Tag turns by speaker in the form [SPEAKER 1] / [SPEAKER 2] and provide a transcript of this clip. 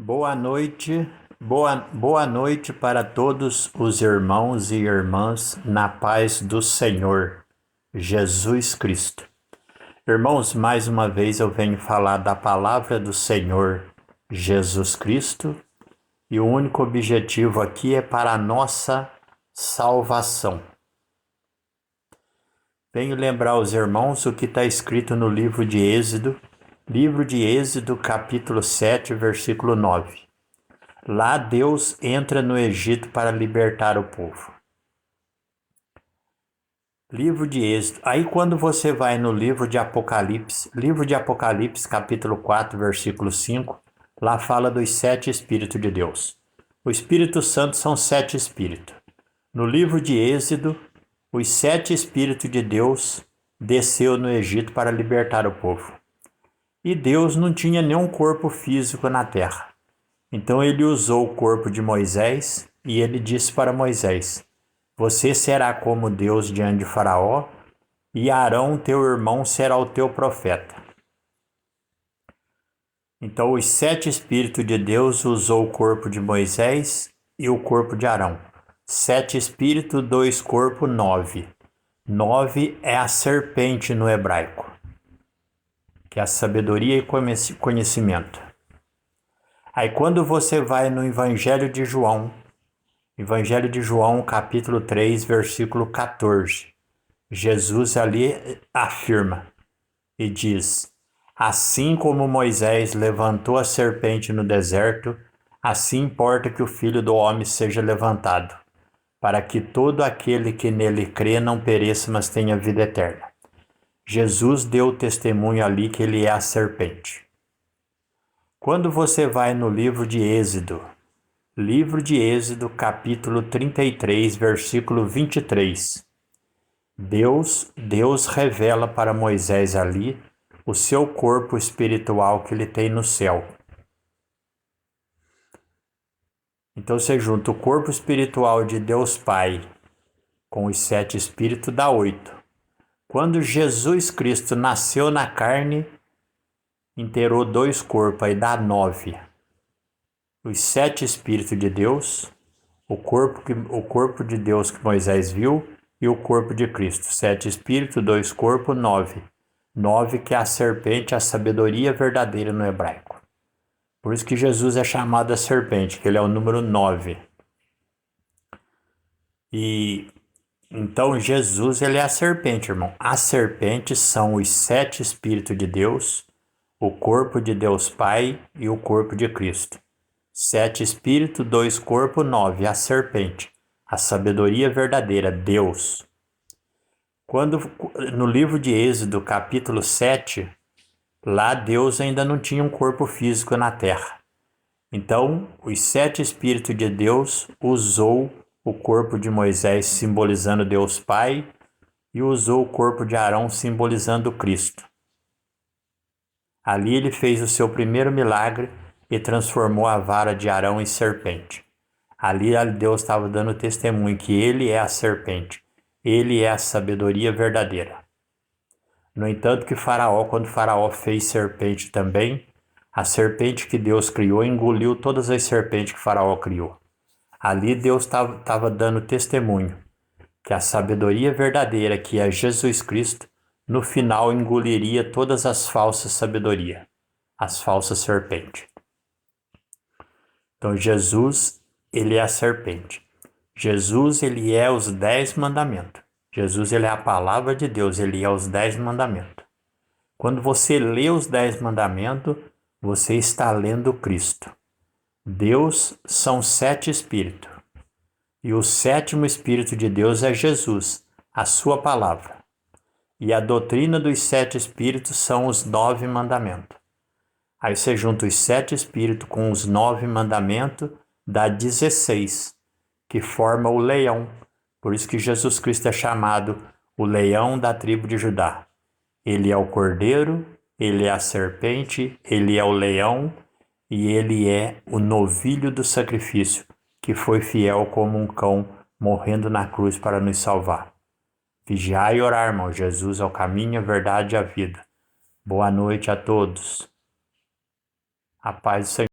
[SPEAKER 1] Boa noite para todos os irmãos e irmãs na paz do Senhor Jesus Cristo. Irmãos, mais uma vez eu venho falar da palavra do Senhor Jesus Cristo e o único objetivo aqui é para a nossa salvação. Venho lembrar aos irmãos o que está escrito no livro de Êxodo, capítulo 7, versículo 9. Lá Deus entra no Egito para libertar o povo. Livro de Êxodo. Aí quando você vai no livro de Apocalipse, capítulo 4, versículo 5, lá fala dos 7 Espíritos de Deus. O Espírito Santo são 7 Espíritos. No livro de Êxodo, os 7 Espíritos de Deus desceu no Egito para libertar o povo. E Deus não tinha nenhum corpo físico na terra. Então ele usou o corpo de Moisés e ele disse para Moisés: você será como Deus diante de Faraó, e Arão, teu irmão, será o teu profeta. Então os 7 Espíritos de Deus usou o corpo de Moisés e o corpo de Arão. 7 Espíritos, 2 corpos, 9. 9 é a serpente no hebraico, que é a sabedoria e conhecimento. Aí quando você vai no Evangelho de João, capítulo 3, versículo 14, Jesus ali afirma e diz: assim como Moisés levantou a serpente no deserto, assim importa que o Filho do Homem seja levantado, para que todo aquele que nele crê não pereça, mas tenha vida eterna. Jesus deu testemunho ali que ele é a serpente. Quando você vai no livro de Êxodo, capítulo 33, versículo 23, Deus revela para Moisés ali o seu corpo espiritual que ele tem no céu. Então você junta o corpo espiritual de Deus Pai com os 7 Espíritos, dá 8. Quando Jesus Cristo nasceu na carne, inteirou 2 corpos, aí dá 9. Os 7 Espíritos de Deus, o corpo de Deus que Moisés viu e o corpo de Cristo. 7 Espíritos, 2 corpos, 9. 9 que é a serpente, a sabedoria verdadeira no hebraico. Por isso que Jesus é chamado a serpente, que ele é o número 9. E então Jesus ele é a serpente, irmão. As serpentes são os 7 Espíritos de Deus, o corpo de Deus Pai e o corpo de Cristo. 7 Espíritos, 2 corpos, 9. A serpente, a sabedoria verdadeira, Deus. Quando no livro de Êxodo, capítulo 7, lá Deus ainda não tinha um corpo físico na terra. Então, os 7 Espíritos de Deus usou o corpo de Moisés simbolizando Deus Pai e usou o corpo de Arão simbolizando Cristo. Ali ele fez o seu primeiro milagre e transformou a vara de Arão em serpente. Ali Deus estava dando testemunho que ele é a serpente, ele é a sabedoria verdadeira. No entanto que quando Faraó fez serpente também, a serpente que Deus criou engoliu todas as serpentes que Faraó criou. Ali Deus estava dando testemunho que a sabedoria verdadeira, que é Jesus Cristo, no final engoliria todas as falsas sabedorias, as falsas serpentes. Então Jesus, ele é a serpente. Jesus, ele é os 10 mandamentos. Jesus, ele é a palavra de Deus, ele é os 10 mandamentos. Quando você lê os 10 mandamentos, você está lendo Cristo. Deus são 7 Espíritos. E o 7º Espírito de Deus é Jesus, a sua palavra. E a doutrina dos 7 Espíritos são os 9 mandamentos. Aí você junta os 7 Espíritos com os 9 mandamentos, dá 16, que forma o leão. Por isso que Jesus Cristo é chamado o leão da tribo de Judá. Ele é o cordeiro, ele é a serpente, ele é o leão e ele é o novilho do sacrifício, que foi fiel como um cão, morrendo na cruz para nos salvar. Vigiai e orar, irmão. Jesus é o caminho, a verdade e a vida. Boa noite a todos. A paz do Senhor.